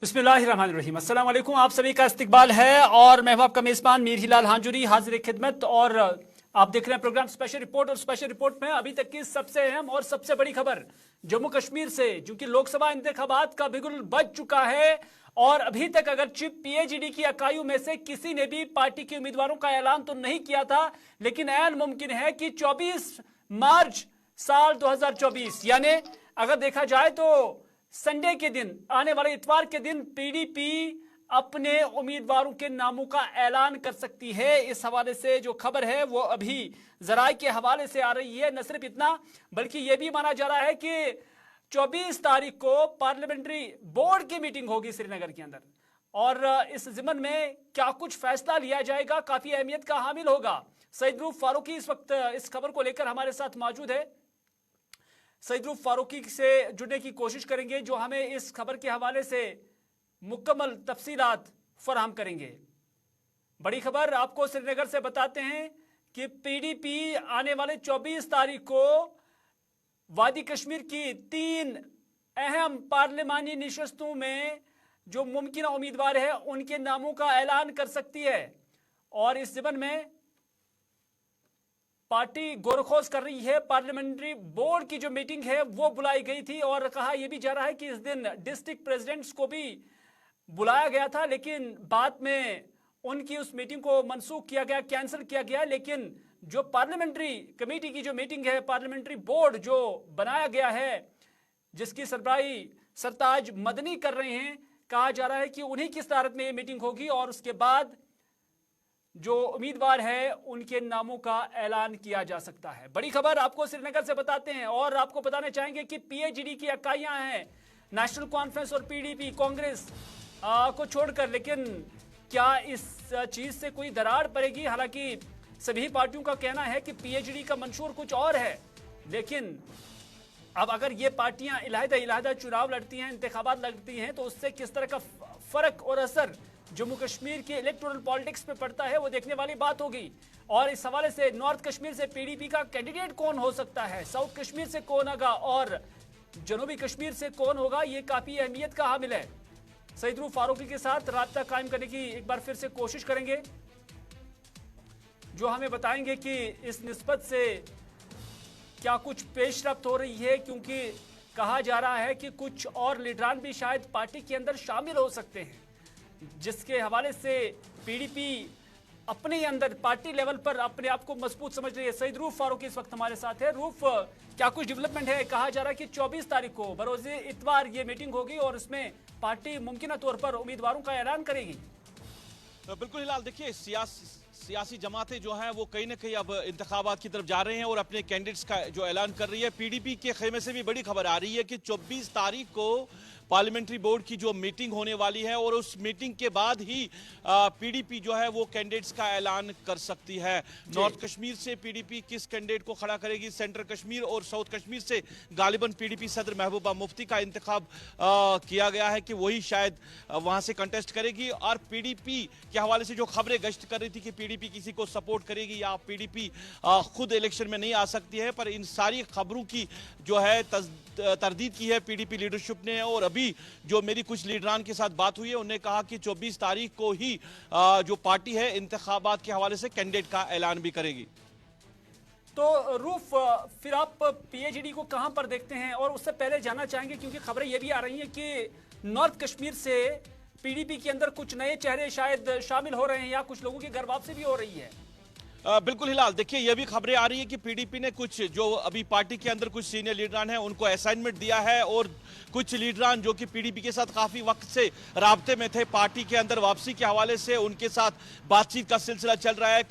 बिस्मिल्लाहिर्रहमानिर्रहीम। अस्सलाम वालेकुम। आप सभी का इस्तकबाल है और मैं हूं आपका मेज़बान मीर हिलाल हांजुरी, हाजिर खिदमत। और आप देख रहे हैं प्रोग्राम स्पेशल रिपोर्ट। और स्पेशल रिपोर्ट में अभी तक की सबसे अहम और सबसे बड़ी खबर जम्मू कश्मीर से, जो कि लोकसभा इंतखाबात का बिगुल बज चुका है और अभी तक अगर चिप पीएचडी की इकाइयों में से किसी ने भी पार्टी के उम्मीदवारों का ऐलान तो नहीं किया था, लेकिन ऐन मुमकिन है कि 24 मार्च साल 2024 यानी अगर देखा जाए तो संडे के दिन, आने वाले इतवार के दिन पीडीपी अपने उम्मीदवारों के नामों का ऐलान कर सकती है। इस हवाले से जो खबर है वो अभी जराए के हवाले से आ रही है। न सिर्फ इतना बल्कि यह भी माना जा रहा है कि 24 तारीख को पार्लियामेंट्री बोर्ड की मीटिंग होगी श्रीनगर के अंदर और इस जिमन में क्या कुछ फैसला लिया जाएगा काफी अहमियत का हामिल होगा। सईद रूफ फारूकी इस वक्त इस खबर को लेकर हमारे साथ मौजूद है। सईद रूफ फारूकी से जुड़ने की कोशिश करेंगे जो हमें इस खबर के हवाले से मुकम्मल तफसीलात फराहम करेंगे। बड़ी खबर आपको श्रीनगर से बताते हैं कि पीडीपी आने वाले 24 तारीख को वादी कश्मीर की 3 अहम पार्लिमानी नशस्तों में जो मुमकिन उम्मीदवार है उनके नामों का ऐलान कर सकती है। और इस ज़िमन में पार्टी गौरखोज कर रही है। पार्लियामेंट्री बोर्ड की जो मीटिंग है वो बुलाई गई थी और कहा यह भी जा रहा है कि इस दिन डिस्ट्रिक्ट प्रेसिडेंट्स को भी बुलाया गया था, लेकिन बाद में उनकी उस मीटिंग को मनसूख किया गया, कैंसिल किया गया। लेकिन जो पार्लियामेंट्री कमेटी की जो मीटिंग है, पार्लियामेंट्री बोर्ड जो बनाया गया है जिसकी सरबराही सरताज मदनी कर रहे हैं, कहा जा रहा है कि उन्हीं की सदारत में ये मीटिंग होगी और उसके बाद जो उम्मीदवार है उनके नामों का ऐलान किया जा सकता है। बड़ी खबर आपको श्रीनगर से बताते हैं और आपको बताना चाहेंगे कि पीएचडी की इकाइयां हैं नेशनल कॉन्फ्रेंस और पीडीपी कांग्रेस को छोड़कर, लेकिन क्या इस चीज से कोई दरार पड़ेगी? हालांकि सभी पार्टियों का कहना है कि पीएचडी का मंशूर कुछ और है, लेकिन अब अगर ये पार्टियां इलाहिदा चुनाव लड़ती हैं, इंतखाबात लड़ती हैं, तो उससे किस तरह का फर्क और असर जम्मू कश्मीर के इलेक्टोरल पॉलिटिक्स पे पड़ता है वो देखने वाली बात होगी। और इस हवाले से नॉर्थ कश्मीर से पीडीपी का कैंडिडेट कौन हो सकता है, साउथ कश्मीर से कौन होगा और जनूबी कश्मीर से कौन होगा, ये काफी अहमियत का हामिल है। सईद रूफ फारूकी के साथ राब्ता कायम करने की एक बार फिर से कोशिश करेंगे जो हमें बताएंगे कि इस निस्बत से क्या कुछ पेशरफ्त हो रही है, क्योंकि कहा जा रहा है कि कुछ और लीडरान भी शायद पार्टी के अंदर शामिल हो सकते हैं, जिसके हवाले से पीडीपी अपने अंदर पार्टी लेवल पर अपने आप को मजबूत समझ रही है। सईद रूफ फारूकी इस वक्त हमारे साथ है। रूफ, क्या कुछ डेवलपमेंट है? कहा जा रहा है कि 24 तारीख को बरोज़े इतवार ये मीटिंग होगी और इसमें पार्टी मुमकिन तौर पर उम्मीदवारों का ऐलान करेगी। तो बिल्कुल हिलाल, देखिए सियासी जमातें जो हैं वो कहीं ना कहीं अब इंतखाबात की तरफ जा रहे हैं और अपने कैंडिडेट्स का जो ऐलान कर रही है। पीडीपी के खेमे से भी बड़ी खबर आ रही है कि 24 तारीख को पार्लियामेंट्री बोर्ड की जो मीटिंग होने वाली है और उस मीटिंग के बाद ही पीडीपी जो है वो कैंडिडेट्स का ऐलान कर सकती है। नॉर्थ कश्मीर से पीडीपी किस कैंडिडेट को खड़ा करेगी, सेंट्रल कश्मीर और साउथ कश्मीर से गालिबन पीडीपी सदर महबूबा मुफ्ती का इंतखाब किया गया है कि वही शायद वहां से कंटेस्ट करेगी। और पीडीपी के हवाले से जो खबरें गश्त कर रही थी कि पीडीपी किसी को सपोर्ट करेगी या पीडीपी खुद इलेक्शन में नहीं आ सकती है, पर इन सारी खबरों की जो है तरदीद की है पीडीपी लीडरशिप ने। और अभी जो मेरी कुछ लीडरान के साथ बात हुई है उन्होंने कहा कि 24 तारीख को ही जो पार्टी है इंतखाबात के हवाले से कैंडिडेट का ऐलान भी करेगी। तो रूफ, फिर आप पीएचडी को कहां पर देखते हैं? और उससे पहले जानना चाहेंगे क्योंकि खबरें यह भी आ रही हैं कि नॉर्थ कश्मीर से पीडीपी के अंदर कुछ नए चेहरे शायद शामिल हो रहे हैं या कुछ लोगों की घर वापसी भी हो रही है। बिल्कुल हिलाल, देखिए ये भी खबरें आ रही है कि पीडीपी ने कुछ जो अभी पार्टी के अंदर कुछ सीनियर लीडरान हैं उनको असाइनमेंट दिया है और कुछ लीडरान जो कि पीडीपी के साथ काफी वक्त से राब्ते में थे, पार्टी के अंदर वापसी के हवाले से उनके साथ बातचीत का सिलसिला चल रहा है।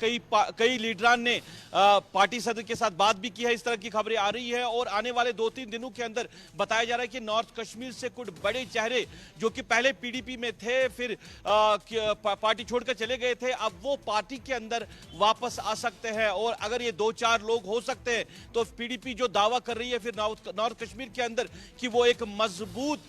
कई लीडरान ने पार्टी सदर के साथ बात भी की है, इस तरह की खबरें आ रही है। और आने वाले 2-3 दिनों के अंदर बताया जा रहा है कि नॉर्थ कश्मीर से कुछ बड़े चेहरे जो कि पहले पीडीपी में थे फिर पार्टी छोड़कर चले गए थे, अब वो पार्टी के अंदर वापस आ सकते हैं, और अगर ये 2-4 लोग हो सकते हैं तो पीडीपी जो दावा कर रही है फिर नॉर्थ कश्मीर के अंदर कि वो एक मजबूत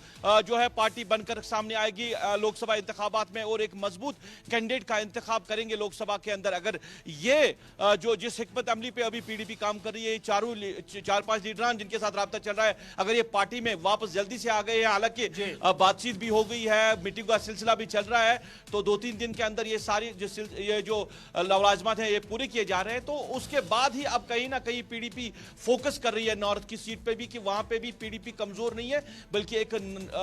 जो है पार्टी बनकर सामने आएगी लोकसभा इंतखाबात में, और एक मजबूत कैंडिडेट का इंतखाब करेंगे लोकसभा के अंदर। अगर ये जो जिस हिकमत अमली पे अभी पीडीपी काम कर रही है, 4-5 लीडरान जिनके साथ राब्ता चल रहा है, अगर ये पार्टी में वापस जल्दी से आ गए हैं, हालांकि बातचीत भी हो गई है, मीटिंग का सिलसिला भी चल रहा है, तो 2-3 दिन के अंदर ये सारी ये जो लवाजमात हैं ये पूरे किए जा रहे हैं, तो उसके बाद ही अब कहीं ना कहीं पीडीपी फोकस कर रही है नॉर्थ की सीट पे भी कि वहां पे भी पीडीपी कमजोर नहीं है, बल्कि एक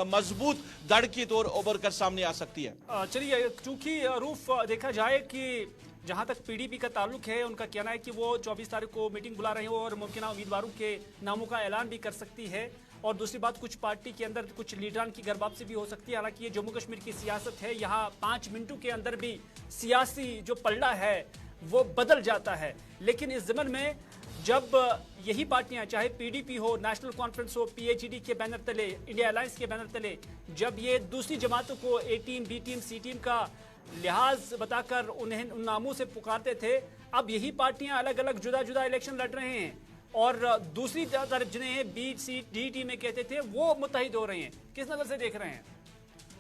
मजबूत दड़ की तौर उभर कर सामने आ सकती है। चलिए, चूंकि रूफ देखा जाए कि जहां तक पीडीपी का ताल्लुक है, उनका कहना है कि वो 24 तारीख को मीटिंग बुला रहे हो और मुमकिन उम्मीदवारों के नामों का ऐलान भी कर सकती है, और दूसरी बात कुछ पार्टी के अंदर कुछ लीडरान की गर्वापसी भी हो सकती है। हालांकि ये जम्मू कश्मीर की सियासत है, यहाँ 5 मिनटों के अंदर भी सियासी जो पलड़ा है वो बदल जाता है। लेकिन इस ज़मन में जब यही पार्टियां, चाहे पीडीपी हो, नेशनल कॉन्फ्रेंस हो, पीएचडी के बैनर तले, इंडिया अलायंस के बैनर तले, जब ये दूसरी जमातों को ए टीम, बी टीम, सी टीम का लिहाज बताकर उन्हें उन नामों से पुकारते थे, अब यही पार्टियां अलग अलग जुदा जुदा इलेक्शन लड़ रहे हैं, और दूसरी तरफ जिन्हें बी सी डी टी में कहते थे वो मुत्तहिद हो रहे हैं। किस नजर से देख रहे हैं?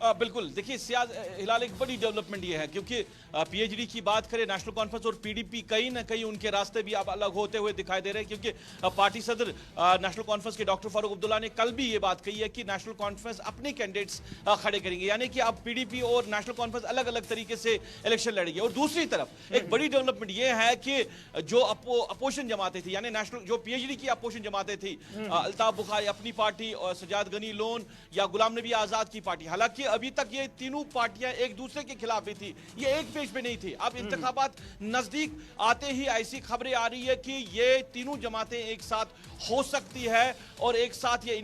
बिल्कुल, देखिए हिलाल एक बड़ी डेवलपमेंट ये है, क्योंकि पीएचडी की बात करें, नेशनल कॉन्फ्रेंस और पीडीपी कहीं ना कहीं उनके रास्ते भी अब अलग होते हुए दिखाई दे रहे हैं, क्योंकि पार्टी सदर नेशनल कॉन्फ्रेंस के डॉक्टर फारूक अब्दुल्ला ने कल भी ये बात कही है कि नेशनल कॉन्फ्रेंस अपने कैंडिडेट्स खड़े करेंगे, यानी कि अब पीडीपी और नेशनल कॉन्फ्रेंस अलग अलग तरीके से इलेक्शन लड़ेगी। और दूसरी तरफ एक बड़ी डेवलपमेंट ये है कि जो अपोजिशन जमातें थी, यानी नेशनल जो पीएचडी की अपोजिशन जमातें थी, अल्ताफ बुखारी अपनी पार्टी और सजाद गनी लोन या गुलाम नबी आजाद की पार्टी, हालांकि अभी तक ये तीनों पार्टियां एक दूसरे के खिलाफ भी थी, ये एक पेज पे नहीं थी। अब इंतखाबात नजदीक आते ही ऐसी खबरें आ रही है कि ये तीनों जमातें एक साथ हो सकती है और एक साथ ये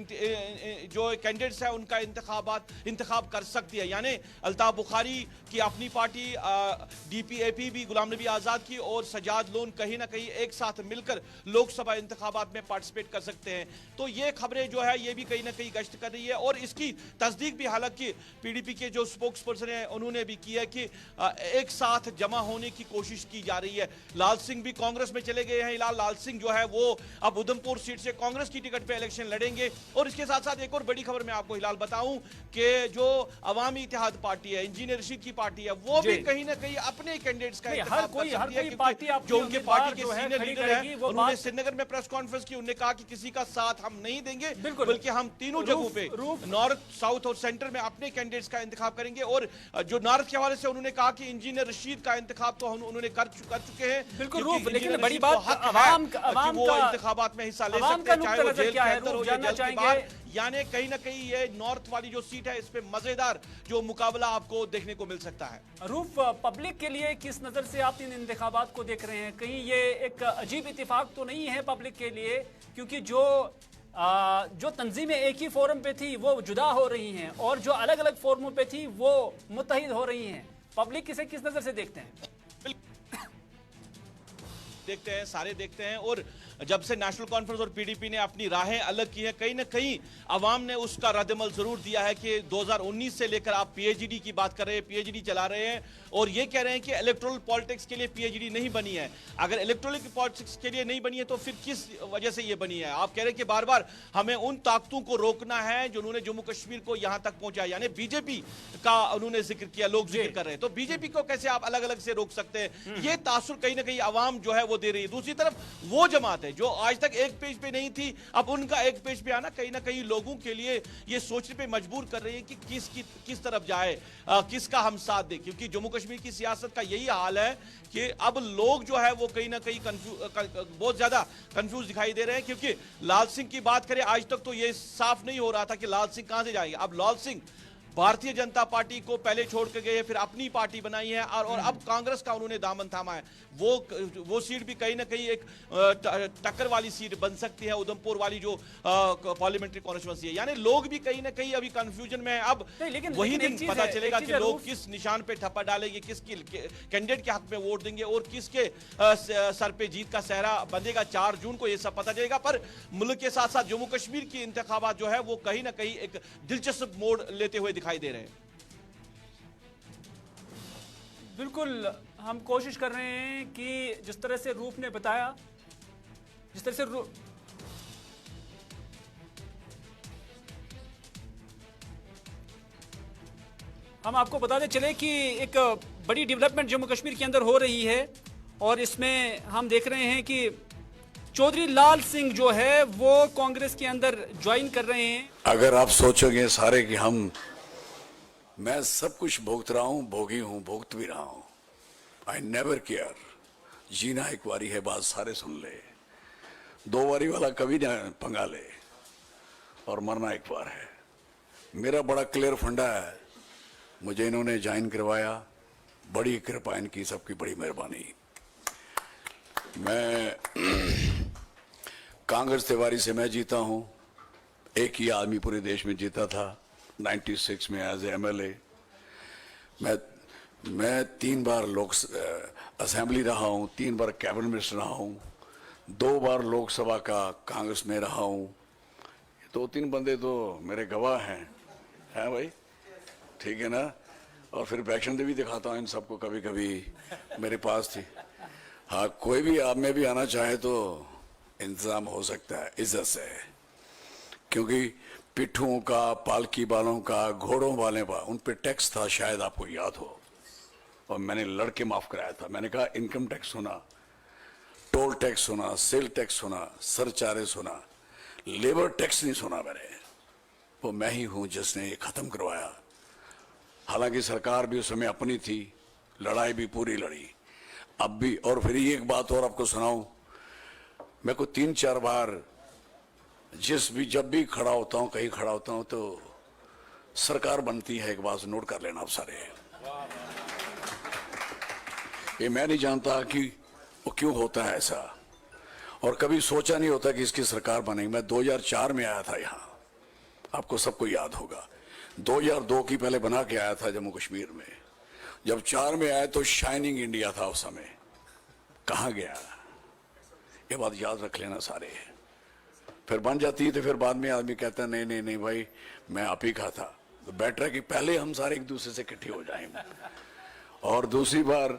जो कैंडिडेट्स है उनका इंतखाब कर सकती है, यानी अल्ताफ बुखारी की अपनी पार्टी डीपीएपी भी, गुलाम नबी आजाद की, और सजाद लोन कहीं ना कहीं एक साथ मिलकर लोकसभा इंतखाबात में पार्टिसिपेट कर सकते हैं। तो ये खबरें जो है ये भी कहीं ना कहीं गश्त कर रही है, और इसकी तस्दीक भी हालांकि पीडीपी के जो स्पोक्स पर्सन है उन्होंने भी किया है कि एक साथ जमा होने की कोशिश की जा रही है। लाल सिंह भी कांग्रेस में चले गए हैं, लाल सिंह जो है वो अब उधमपुर सीट से कांग्रेस की टिकट पे इलेक्शन लड़ेंगे। और इसके साथ साथ एक और बड़ी खबर मैं आपको हिलाल बताऊं कि जो अवामी इत्तेहाद पार्टी है, इंजीनियर रशीद की पार्टी है, वो भी कहीं ना कहीं अपने कैंडिडेट्स का हर कोई पार्टी जो उनके पार्टी के सीनियर लीडर है उन्होंने श्रीनगर में प्रेस कॉन्फ्रेंस की, उन्होंने कहा कि किसी का साथ हम नहीं देंगे, बल्कि हम तीनों जगहों पे नॉर्थ, साउथ और सेंटर में अपने कैंडिडेट्स का इंतखाब करेंगे। और जो नॉर्थ के हवाले से उन्होंने कहा कि इंजीनियर रशीद का इंतखाब तो उन्होंने कर चुके हैं। बिल्कुल रूफ, लेकिन बड़ी बात अवाम वो इंतखाबात में हिस्सा ले सकते हैं, चाहे वो जेल के अंदर हो या जेल के बाहर, यानी कहीं ना कहीं ये नॉर्थ वाली जो सीट है इस पे मजेदार जो मुकाबला आपको देखने को मिल सकता है। रूफ, पब्लिक के लिए किस नजर से आप इन इंतखाबात को देख रहे हैं? कहीं ये एक अजीब इत्तेफाक तो नहीं है पब्लिक के लिए, क्योंकि जो तंजीमें एक ही फोरम पे थी वो जुदा हो रही हैं, और जो अलग अलग फोरमों पे थी वो मुत्तहिद हो रही हैं। पब्लिक इसे किस नजर से देखते हैं? देखते हैं, सारे देखते हैं। और जब से नेशनल कॉन्फ्रेंस और पीडीपी ने अपनी राहें अलग की है, कहीं ना कहीं अवाम ने उसका रद्दमल जरूर दिया है कि 2019 से लेकर आप पीएचडी की बात कर रहे हैं, पीएचडी चला रहे हैं और ये कह रहे हैं कि इलेक्टोरल पॉलिटिक्स के लिए पीएचडी नहीं बनी है। अगर इलेक्टोरल पॉलिटिक्स के लिए नहीं बनी है तो फिर किस वजह से ये बनी है? आप कह रहे हैं कि बार बार हमें उन ताकतों को रोकना है जो उन्होंने जम्मू कश्मीर को यहां तक पहुंचाया, यानी बीजेपी का उन्होंने जिक्र किया, लोग जिक्र कर रहे हैं, तो बीजेपी को कैसे आप अलग अलग से रोक सकते हैं? ये तासुर कहीं ना कहीं अवाम जो है वो दे रही है। दूसरी तरफ वो जमात है जो आज तक एक पेज पे नहीं थी, अब उनका एक पेज पे आना कहीं ना कहीं लोगों के लिए ये सोचने पे मजबूर कर रही है कि किस तरफ जाए, किसका हम साथ दें, क्योंकि जम्मू कश्मीर की सियासत का यही हाल है कि अब लोग जो है वो कहीं ना कहीं बहुत ज्यादा कंफ्यूज दिखाई दे रहे हैं। क्योंकि लाल सिंह की बात करें, आज तक तो ये साफ नहीं हो रहा था कि लाल सिंह कहां से जाएंगे। अब लाल सिंह भारतीय जनता पार्टी को पहले छोड़ के गए, फिर अपनी पार्टी बनाई है और अब कांग्रेस का उन्होंने दामन थामा है। वो सीट भी कहीं ना कहीं एक टक्कर वाली सीट बन सकती है, उधमपुर वाली जो पार्लियामेंट्री कॉन्स्टिट्यूंसी है। यानी लोग भी कहीं ना कहीं अभी कंफ्यूजन में है। अब वही दिन पता चलेगा कि लोग किस निशान पे ठप्पा डालेंगे, किस कैंडिडेट के हक में वोट देंगे और किसके सर पे जीत का सहरा बंधेगा। 4 जून को यह सब पता चलेगा। पर मुल्क के साथ साथ जम्मू कश्मीर की इंतखाबात जो है वो कहीं ना कहीं एक दिलचस्प मोड़ लेते हुए दिखाई दे रहे हैं। बिल्कुल हम कोशिश कर रहे हैं कि जिस तरह से रूप ने बताया, जिस तरह से हम आपको बताते चले कि एक बड़ी डेवलपमेंट जम्मू कश्मीर के अंदर हो रही है और इसमें हम देख रहे हैं कि चौधरी लाल सिंह जो है वो कांग्रेस के अंदर ज्वाइन कर रहे हैं। अगर आप सोचोगे सारे कि मैं सब कुछ भुगत रहा हूं, भोगी हूं, भुगत भी रहा हूं, आई नेवर केयर। जीना एक बारी है, बात सारे सुन ले, दो बारी वाला कभी ना पंगा ले, और मरना एक बार है। मेरा बड़ा क्लियर फंडा है, मुझे इन्होंने ज्वाइन करवाया, बड़ी कृपा इनकी, सबकी बड़ी मेहरबानी। मैं कांग्रेस तिवारी से मैं जीता हूं, एक ही आदमी पूरे देश में जीता था 96 में एज एमएलए। मैं 3 बार असेंबली रहा हूं, 3 बार कैबिनेट मिनिस्टर रहा हूं, 2 बार लोकसभा का कांग्रेस में रहा हूं। 2-3 बंदे तो मेरे गवाह हैं भाई, ठीक है ना। और फिर वैक्शन भी दिखाता हूं इन सबको, कभी कभी मेरे पास थी। हाँ, कोई भी आप में भी आना चाहे तो इंतजाम हो सकता है, इज्जत से, क्योंकि पिट्ठुओं का, पालकी वालों का, घोड़ों वाले का उन पे टैक्स था, शायद आपको याद हो, और मैंने लड़के माफ कराया था। मैंने कहा इनकम टैक्स सुना, टोल टैक्स सुना, सेल टैक्स सुना, सरचार्ज सुना, लेबर टैक्स नहीं सुना मैंने। वो मैं ही हूं जिसने ये खत्म करवाया। हालांकि सरकार भी उस समय अपनी थी, लड़ाई भी पूरी लड़ी, अब भी। और फिर ये एक बात और आपको सुनाऊं, मैं को 3-4 बार जब भी खड़ा होता हूं, कहीं खड़ा होता हूं, तो सरकार बनती है, एक बात नोट कर लेना आप सारे। ये मैं नहीं जानता कि वो क्यों होता है ऐसा, और कभी सोचा नहीं होता कि इसकी सरकार बनेगी। मैं 2004 में आया था यहां, आपको सबको याद होगा। 2002 की पहले बना के आया था जम्मू कश्मीर में। जब 4 में आया तो शाइनिंग इंडिया था उस समय, कहां गया, ये बात याद रख लेना सारे। फिर बन जाती है तो फिर बाद में आदमी कहता है नहीं नहीं नहीं भाई, मैं आप ही का था। तो बेटर है कि पहले हम सारे एक दूसरे से इकट्ठे हो जाएं। और दूसरी बार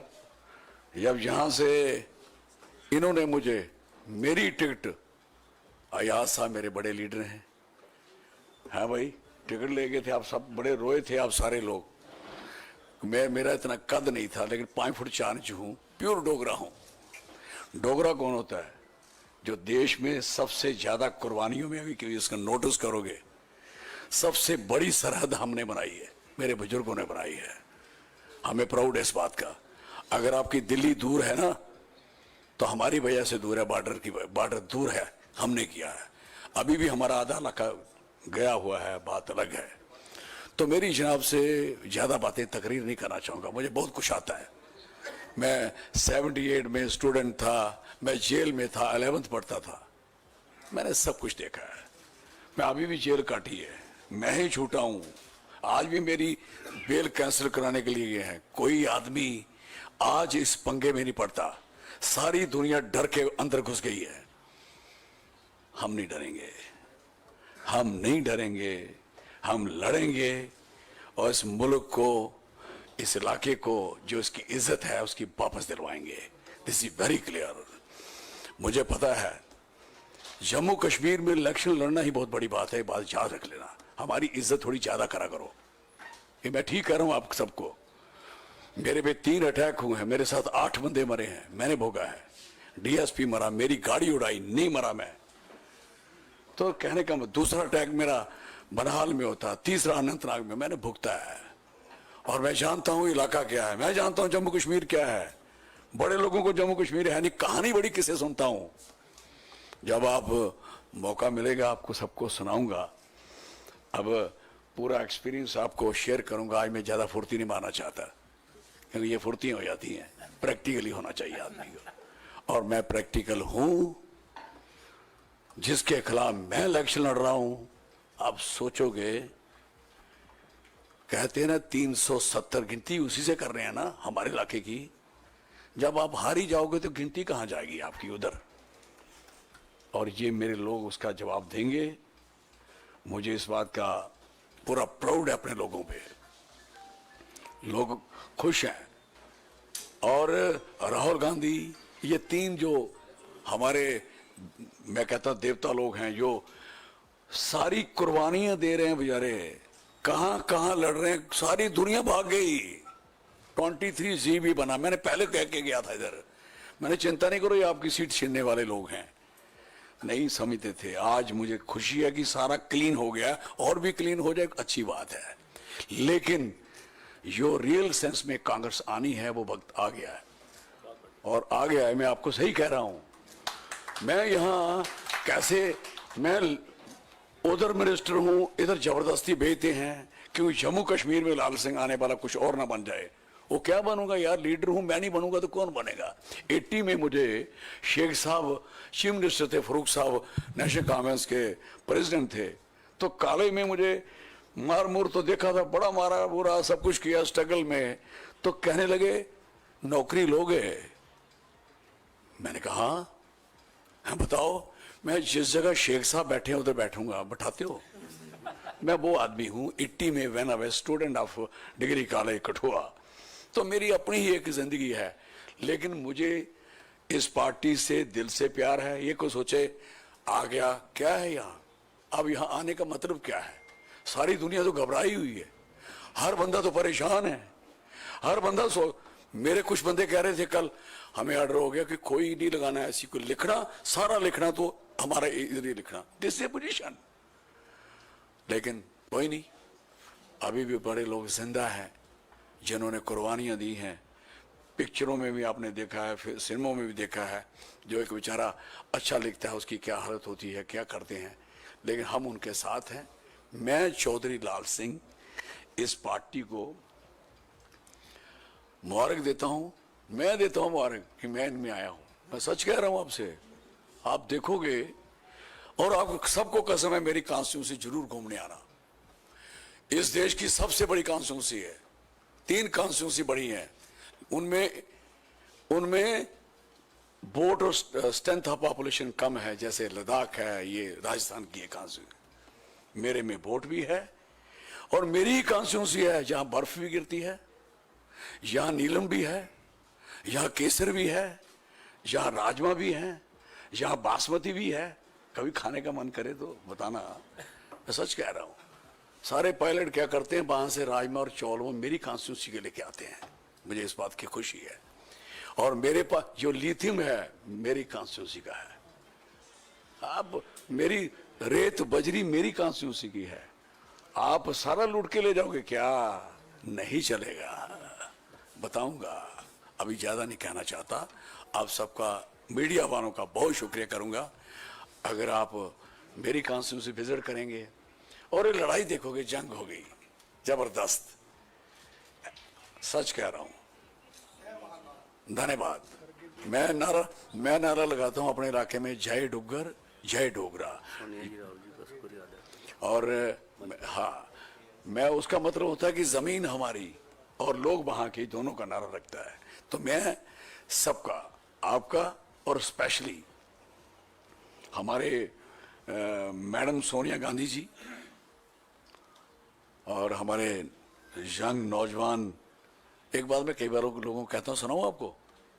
जब यहां से इन्होंने मुझे मेरी टिकट, अयाज साहब मेरे बड़े लीडर हैं, हाँ भाई, टिकट ले गए थे, आप सब बड़े रोए थे, आप सारे लोग। मेरा इतना कद नहीं था, लेकिन 5 फुट 4 इंच हूं, प्योर डोगरा हूं। डोगरा कौन होता है? जो देश में सबसे ज्यादा कुर्बानियों में, अभी इसका नोटिस करोगे, सबसे बड़ी सरहद हमने बनाई है, मेरे बुजुर्गों ने बनाई है। हमें प्राउड है इस बात का। अगर आपकी दिल्ली दूर है ना, तो हमारी वजह से दूर है, बॉर्डर दूर है, हमने किया है। अभी भी हमारा आधा इलाका गया हुआ है, बात अलग है। तो मेरी जनाब से ज्यादा बातें तकरीर नहीं करना चाहूंगा, मुझे बहुत कुछ आता है। मैं 78 में स्टूडेंट था, मैं जेल में था, 11th पढ़ता था, मैंने सब कुछ देखा है। मैं अभी भी जेल काटी है, मैं ही छूटा हूं। आज भी मेरी बेल कैंसिल कराने के लिए गए हैं। कोई आदमी आज इस पंगे में नहीं पड़ता, सारी दुनिया डर के अंदर घुस गई है। हम नहीं डरेंगे, हम नहीं डरेंगे, हम लड़ेंगे, और इस मुल्क को, इस इलाके को, जो इसकी इज्जत है, उसकी वापस दिलवाएंगे। This is very clear. मुझे पता है जम्मू कश्मीर में इलेक्शन लड़ना ही बहुत बड़ी बात है, बात याद रख लेना। हमारी इज्जत थोड़ी ज्यादा करा करो, ये मैं ठीक कह रहा हूं आप सबको। मेरे पे 3 अटैक हुए हैं, मेरे साथ 8 बंदे मरे हैं, मैंने भोगा है। डीएसपी मरा, मेरी गाड़ी उड़ाई, नहीं मरा मैं। तो कहने का दूसरा अटैक मेरा बनहाल में होता, तीसरा अनंतनाग में, मैंने भुगता है। और मैं जानता हूं इलाका क्या है, मैं जानता हूं जम्मू कश्मीर क्या है। बड़े लोगों को जम्मू कश्मीर है नहीं, कहानी बड़ी किसे सुनता हूं। जब आप मौका मिलेगा आपको सबको सुनाऊंगा। अब पूरा एक्सपीरियंस आपको शेयर करूंगा। आज मैं ज्यादा फुर्ती नहीं मारना चाहता, क्योंकि ये फुर्तियां हो जाती हैं, प्रैक्टिकली होना चाहिए आदमी को। और मैं प्रैक्टिकल हूं, जिसके खिलाफ मैं इलेक्शन लड़ रहा हूं। आप सोचोगे, कहते हैं ना 370 गिनती उसी से कर रहे हैं ना हमारे इलाके की। जब आप हारी जाओगे तो गिनती कहां जाएगी आपकी उधर। और ये मेरे लोग उसका जवाब देंगे। मुझे इस बात का पूरा प्राउड है अपने लोगों पे, लोग खुश हैं। और राहुल गांधी, ये तीन जो हमारे, मैं कहता देवता लोग हैं, जो सारी कुर्बानियां दे रहे हैं बेचारे, कहां कहां लड़ रहे हैं, सारी दुनिया भाग गई। 23 भी बना, मैंने पहले कह के गया था इधर, मैंने चिंता नहीं करो ये आपकी सीट छीनने वाले लोग हैं, नहीं समझते थे। आज मुझे खुशी है कि सारा क्लीन हो गया, और भी क्लीन हो जाए अच्छी बात है, लेकिन जो रियल सेंस में कांग्रेस आनी है वो वक्त आ गया है, और आ गया है। मैं आपको सही कह रहा हूं, मैं यहां कैसे, मैं उधर मिनिस्टर हूं, इधर जबरदस्ती भेजते हैं क्योंकि जम्मू कश्मीर में लाल सिंह आने वाला कुछ और ना बन जाए। वो क्या बनूंगा यार, लीडर हूं, मैं नहीं बनूंगा तो कौन बनेगा। 80 में मुझे शेख साहब चीफ मिनिस्टर थे, फरूक साहब नेशनल कॉन्फ्रेंस के प्रेसिडेंट थे, तो काले में मुझे मार मुर तो देखा था, बड़ा मारा बुरा सब कुछ किया स्ट्रगल में, तो कहने लगे नौकरी लोगे। मैंने कहा हाँ बताओ, मैं जिस जगह शेख साहब बैठे हैं उधर बैठूंगा, बैठाते हो। मैं वो आदमी हूं। 80 में when I was student of degree college Kathua, तो मेरी अपनी ही एक जिंदगी है, लेकिन मुझे इस पार्टी से दिल से प्यार है। ये कोई सोचे आ गया क्या है यहाँ, अब यहाँ आने का मतलब क्या है। सारी दुनिया तो घबराई हुई है, हर बंदा तो परेशान है, हर बंदा मेरे कुछ बंदे कह रहे थे कल, हमें ऑर्डर हो गया कि कोई नहीं लगाना है ऐसी, कोई लिखना, सारा लिखना तो हमारा इधर ही लिखना, दिस इज पोजीशन। लेकिन कोई नहीं, अभी भी बड़े लोग जिंदा हैं जिन्होंने कुर्बानियां दी हैं। पिक्चरों में भी आपने देखा है, फिर फिल्मों में भी देखा है, जो एक बेचारा अच्छा लिखता है उसकी क्या हालत होती है, क्या करते हैं, लेकिन हम उनके साथ हैं। मैं चौधरी लाल सिंह इस पार्टी को मुबारक देता हूं, मैं देता हूं मुबारक कि मैं इनमें आया हूं। मैं सच कह रहा हूं आपसे, आप देखोगे, और आप सबको कसम है मेरी कॉन्स्टिट्यूंसी जरूर घूमने आना। इस देश की सबसे बड़ी कॉन्स्टिट्यूंसी है, 3 कॉन्स्टिट्यूंसी बड़ी हैं, उनमें वोट और स्ट्रेंथ ऑफ पॉपुलेशन कम है, जैसे लद्दाख है, ये राजस्थान की एक कॉन्स्टिट्यूंसी। मेरे में वोट भी है, और मेरी ही कॉन्स्टिट्यूंसी है जहां बर्फ भी गिरती है, यहां नीलम भी है, यहां केसर भी है, यहां राजमा भी है, यहां बासमती भी है। कभी खाने का मन करे तो बताना, मैं सच कह रहा हूं। सारे पायलट क्या करते हैं, वहां से राजमा और चौल वो मेरी कॉन्स्टिट्यूंसी के लेके आते हैं, मुझे इस बात की खुशी है। और मेरे पास जो लिथियम है मेरी कॉन्स्टिट्यूंसी का है, अब मेरी रेत बजरी मेरी कॉन्स्टिट्यूंसी की है। आप सारा लूट के ले जाओगे क्या, नहीं चलेगा, बताऊंगा। अभी ज्यादा नहीं कहना चाहता। आप सबका, मीडिया वालों का बहुत शुक्रिया करूंगा अगर आप मेरी कॉन्स्टिट्यूंसी विजिट करेंगे और ये लड़ाई देखोगे, जंग हो गई जबरदस्त, सच कह रहा हूं। धन्यवाद। मैं नारा लगाता हूं अपने इलाके में, जय डुग्गर जय डोगरा, और हाँ, मैं उसका मतलब होता है कि जमीन हमारी और लोग वहां के, दोनों का नारा रखता है। तो मैं सबका, आपका और स्पेशली हमारे मैडम सोनिया गांधी जी और हमारे यंग नौजवान, एक बात मैं कई बार लोगों को कहता हूं, सुनाऊं आपको,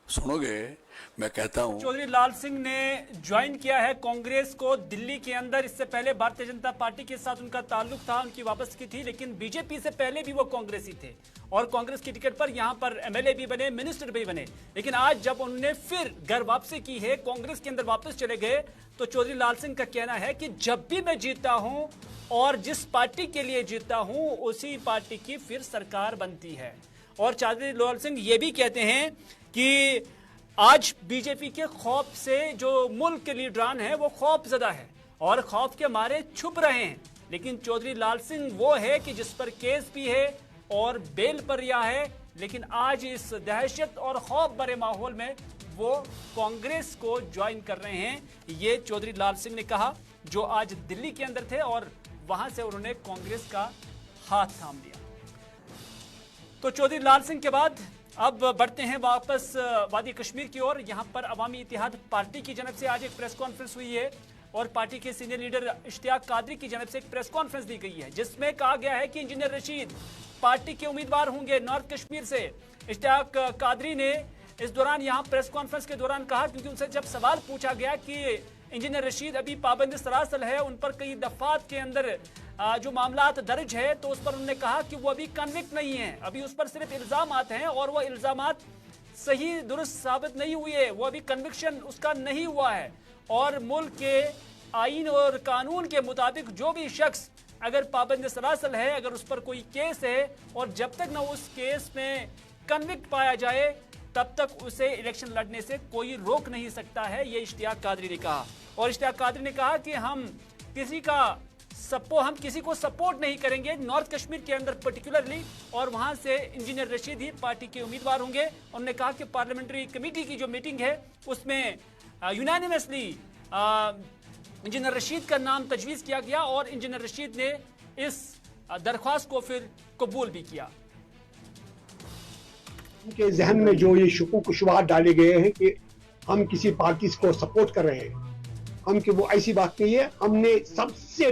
सुनोगे? मैं कहता हूं, चौधरी लाल सिंह ने ज्वाइन किया है कांग्रेस को दिल्ली के अंदर। इससे पहले भारतीय जनता पार्टी के साथ उनका ताल्लुक था, उनकी वापसी थी, लेकिन बीजेपी से पहले भी वो कांग्रेसी थे और कांग्रेस की टिकट पर यहां पर एमएलए भी बने, मिनिस्टर भी बने। लेकिन आज जब उन्होंने फिर घर वापसी की है, कांग्रेस के अंदर वापस चले गए, तो चौधरी लाल सिंह का कहना है कि जब भी मैं जीतता हूं और जिस पार्टी के लिए जीतता हूं उसी पार्टी की फिर सरकार बनती है। और चौधरी लाल सिंह ये भी कहते हैं कि आज बीजेपी के खौफ से जो मुल्क के लीडरान हैं वो खौफजदा है और खौफ के मारे छुप रहे हैं। लेकिन चौधरी लाल सिंह वो है कि जिस पर केस भी है और बेल पर रिहा है, लेकिन आज इस दहशत और खौफ भरे माहौल में वो कांग्रेस को ज्वाइन कर रहे हैं। ये चौधरी लाल सिंह ने कहा, जो आज दिल्ली के अंदर थे और वहां से उन्होंने कांग्रेस का हाथ थाम लिया। तो चौधरी लाल सिंह के बाद अब बढ़ते हैं वापस वादी कश्मीर की ओर। यहां पर अवामी इत्तेहाद पार्टी की जानब से आज एक प्रेस कॉन्फ्रेंस हुई है और पार्टी के सीनियर लीडर इश्तियाक कादरी की जानब से एक प्रेस कॉन्फ्रेंस दी गई है, जिसमें कहा गया है कि इंजीनियर रशीद पार्टी के उम्मीदवार होंगे नॉर्थ कश्मीर से। इश्तियाक कादरी ने इस दौरान यहाँ प्रेस कॉन्फ्रेंस के दौरान कहा, क्योंकि उनसे जब सवाल पूछा गया कि इंजीनियर रशीद अभी पाबंद सरासल है, उन पर कई दफात के अंदर जो मामलात दर्ज है, तो उस पर उन्होंने कहा कि वो अभी कन्विक्ट नहीं है, अभी उस पर सिर्फ इल्जामात हैं और वो इल्जामात सही दुरुस्त साबित नहीं हुए, वो अभी कन्विक्शन उसका नहीं हुआ है। और मुल्क के आईन और कानून के मुताबिक जो भी शख्स अगर पाबंद सरासल है, अगर उस पर कोई केस है और जब तक ना उस केस में कन्विक्ट पाया जाए तब तक उसे इलेक्शन लड़ने से कोई रोक नहीं सकता है, ये इश्तियाक कादरी ने कहा। और इश्तियाक कादरी ने कहा कि हम किसी को सपोर्ट नहीं करेंगे नॉर्थ कश्मीर के अंदर पर्टिकुलरली, और वहां से इंजीनियर रशीद ही पार्टी के उम्मीदवार होंगे। उन्होंने कहा कि पार्लियामेंट्री कमेटी की जो मीटिंग है उसमें यूनानिमसली इंजीनियर रशीद का नाम तजवीज़ किया गया और इंजीनियर रशीद ने इस दरख्वास्त को फिर कबूल भी किया। उनके जहन में जो ये शुकूक शुबहात डाले गए हैं कि हम किसी पार्टी को सपोर्ट कर रहे हैं, हम कि वो ऐसी बात नहीं है। हमने सबसे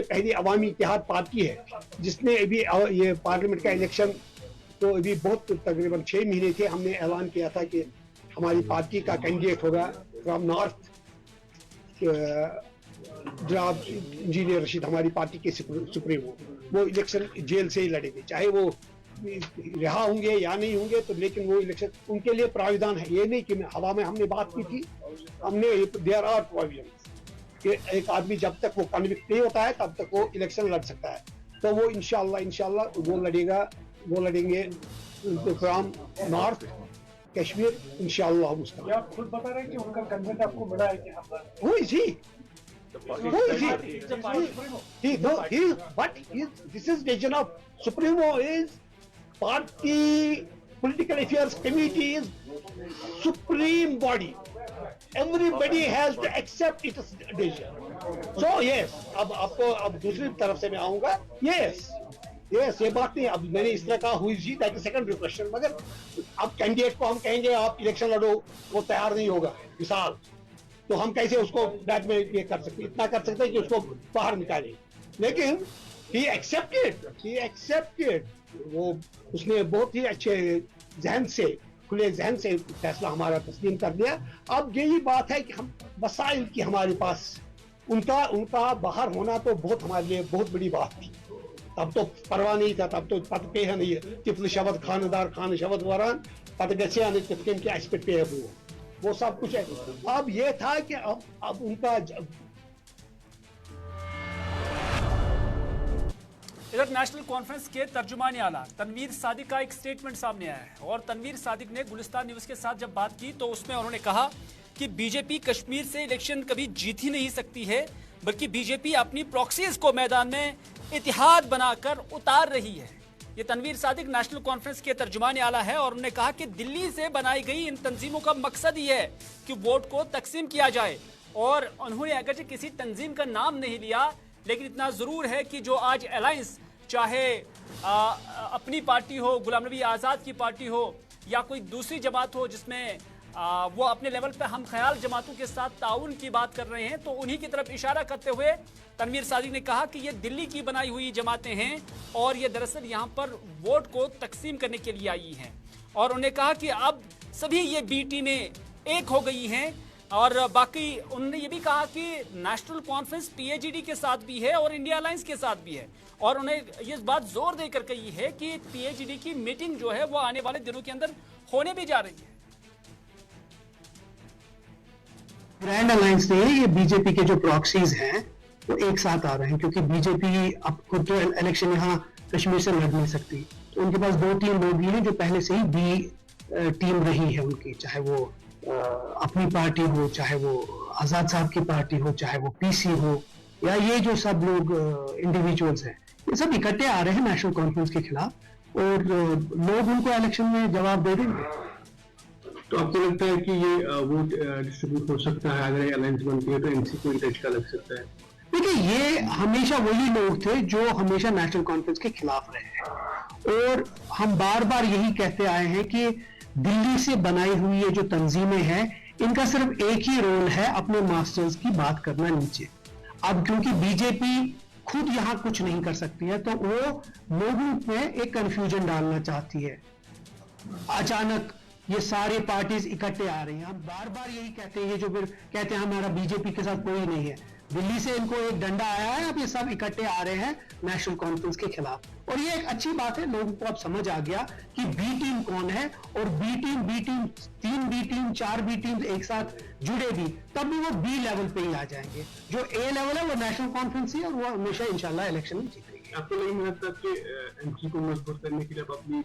पहले अवामी इत्तेहाद पार्टी है जिसने अभी ये पार्लियामेंट का इलेक्शन तो अभी बहुत तकरीबन 6 महीने थे, हमने ऐलान किया था कि हमारी पार्टी का कैंडिडेट होगा फ्रॉम नॉर्थ जनाब इंजीनियर रशीद, हमारी पार्टी के सुप्रीम वो इलेक्शन जेल से ही लड़ेंगे, चाहे वो रिहा होंगे या नहीं होंगे, तो लेकिन वो इलेक्शन उनके लिए प्राविधान है। ये नहीं कि हवा में हमने बात की थी, हमने देयर आर प्रोविजन कि एक आदमी जब तक वो कन्विक्ट नहीं होता है तब तक वो इलेक्शन लड़ सकता है। तो वो इंशाल्लाह वो लड़ेंगे फ्रॉम नॉर्थ कश्मीर इंशाल्लाह। उसका आप खुद बता रहे हैं कि उनका कंसेंट आपको मिला है कि Who is he? This is decision of Supremo is party political affairs committee is supreme body. Everybody has to accept its decision. So yes, अब दूसरी तरफ से मैं आऊंगा। Yes, ये बात नहीं, अब मैंने इस तरह कहा हुई जी, दैट इज सेकंडरी क्वेश्चन। मगर अब कैंडिडेट को हम कहेंगे आप इलेक्शन लड़ो, वो तैयार नहीं होगा मिसाल, तो हम कैसे उसको बैट में ये कर सकते, इतना कर सकते हैं कि उसको बाहर निकालें। लेकिन he accepted, वो उसने बहुत ही अच्छे जहन से, खुले जहन से फैसला हमारा तस्लीम कर दिया। अब यही बात है कि हम वसाइल की हमारे पास, उनका बाहर होना तो बहुत हमारे लिए बहुत बड़ी बात थी। तब तो परवाह नहीं था, तब तो पत पे है नहीं है, तिफल शवद खानदार खान शवद वरान पत गसे आने तिफकिन के एस्पेक्ट पे है वो सब कुछ है। अब ये था कि अब उनका इधर नेशनल कॉन्फ्रेंस के तर्जुमान आला तनवीर सादिक का एक स्टेटमेंट सामने आया है और तनवीर सादिक ने गुलिस्तान न्यूज के साथ जब बात की तो उसमें उन्होंने कहा कि बीजेपी कश्मीर से इलेक्शन कभी जीत ही नहीं सकती है, बल्कि बीजेपी अपनी प्रॉक्सीज को मैदान में इतिहाद बनाकर उतार रही है। ये तनवीर सादिक नेशनल कॉन्फ्रेंस के तर्जुमान आला है और उन्होंने कहा कि दिल्ली से बनाई गई इन तंजीमों का मकसद ही है कि वोट को तकसीम किया जाए। और उन्होंने अगरचे किसी तंजीम का नाम नहीं लिया, लेकिन इतना जरूर है कि जो आज अलायंस, चाहे अपनी पार्टी हो, गुलाम नबी आज़ाद की पार्टी हो या कोई दूसरी जमात हो जिसमें वो अपने लेवल पे हम ख्याल जमातों के साथ ताउन की बात कर रहे हैं, तो उन्हीं की तरफ इशारा करते हुए तनवीर सादिक ने कहा कि ये दिल्ली की बनाई हुई जमातें हैं और ये दरअसल यहाँ पर वोट को तकसीम करने के लिए आई हैं। और उन्होंने कहा कि अब सभी ये बी टीमें एक हो गई हैं। और बाकी उन्होंने ये भी कहा कि नेशनल कॉन्फ्रेंस पीएजीडी के साथ भी है और इंडिया अलायंस के साथ भी है, और उन्हें ये बात जोर देकर कही है कि पीएजीडी की मीटिंग जो है वो आने वाले दिनों के अंदर होने भी जा रही है। ग्रैंड अलायंस में ये बीजेपी के जो प्रॉक्सीज हैं वो एक साथ आ रहे हैं, क्योंकि बीजेपी अब खुद तो इलेक्शन यहाँ कश्मीर से लड़ नहीं सकती, तो उनके पास 2-3 लोग ही हैं जो पहले से ही बी टीम रही है उनकी, चाहे वो अपनी पार्टी हो, चाहे वो आजाद साहब की पार्टी हो, चाहे वो पीसी हो, या ये जो सब लोग इंडिविजुअल्स हैं, ये सब इकट्ठे आ रहे हैं नेशनल कॉन्फ्रेंस के खिलाफ और लोग उनको इलेक्शन में जवाब दे देंगे। तो आपको लगता है कि ये वोट डिस्ट्रीब्यूट हो सकता है, अगर अलायंस बनती है तो एनसी को ही झटका लग सकता है? देखिए, ये हमेशा वही लोग थे जो हमेशा नेशनल कॉन्फ्रेंस के खिलाफ रहे हैं और हम बार बार यही कहते आए हैं कि दिल्ली से बनाई हुई ये जो तंजीमें हैं, इनका सिर्फ एक ही रोल है अपने मास्टर्स की बात करना नीचे। अब क्योंकि बीजेपी खुद यहां कुछ नहीं कर सकती है, तो वो लोगों में एक कंफ्यूजन डालना चाहती है। अचानक ये सारे पार्टीज इकट्ठे आ रही हैं। हम बार बार यही कहते हैं, ये जो फिर कहते हैं हमारा बीजेपी के साथ कोई नहीं है, दिल्ली से इनको एक डंडा आया है, अब ये सब इकट्ठे आ रहे हैं नेशनल कॉन्फ्रेंस के खिलाफ। और ये एक अच्छी बात है, लोगों को अब समझ आ गया कि बी टीम कौन है, और B team 3 B team 4 B team एक साथ जुड़ेगी तब भी वो बी लेवल पे ही आ जाएंगे। जो ए लेवल है वो नेशनल कॉन्फ्रेंस ही है, और वो हमेशा इंशाल्लाह इलेक्शन में जीतेगी। आपको नहीं लगता कि एमसी को मजबूत करने के लिए अब अपनी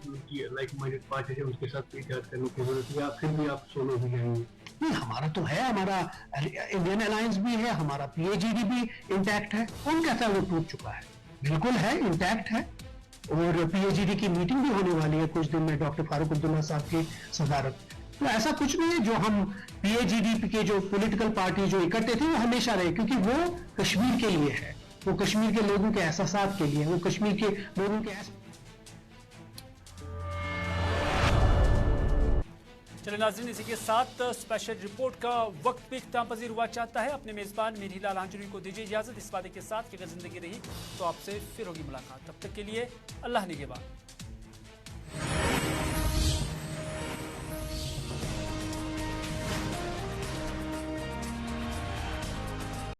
लाइक माइंडेड पार्टी है उनके साथ इतिहाद करने की जरूरत है, या फिर भी आप सोलो भी जाएंगे? नहीं, हमारा तो है, हमारा इंडियन अलायंस भी है, हमारा पीएजीडी भी इंटैक्ट है। कौन कहता है वो टूट चुका है? बिल्कुल है, इंटैक्ट है। और पीएजीडी की मीटिंग भी होने वाली है कुछ दिन में डॉक्टर फारूक अब्दुल्ला साहब की सदारत। तो ऐसा कुछ नहीं है, जो हम पीएजीडी के जो पॉलिटिकल पार्टी जो इकट्ठे थे वो हमेशा रहे, क्योंकि वो कश्मीर के लिए है, वो कश्मीर के लोगों के एहसासात के लिए, वो कश्मीर के लोगों के चलिए नाज़रीन, इसी के साथ स्पेशल रिपोर्ट का वक्त भी इख्तिताम पजीर हुआ चाहता है। अपने मेज़बान मीरहिलाल हांजुरी को दीजिए इजाज़त, इस वादे के साथ कि अगर ज़िंदगी रही तो आपसे फिर होगी मुलाकात। तब तक के लिए अल्लाह निगहबान।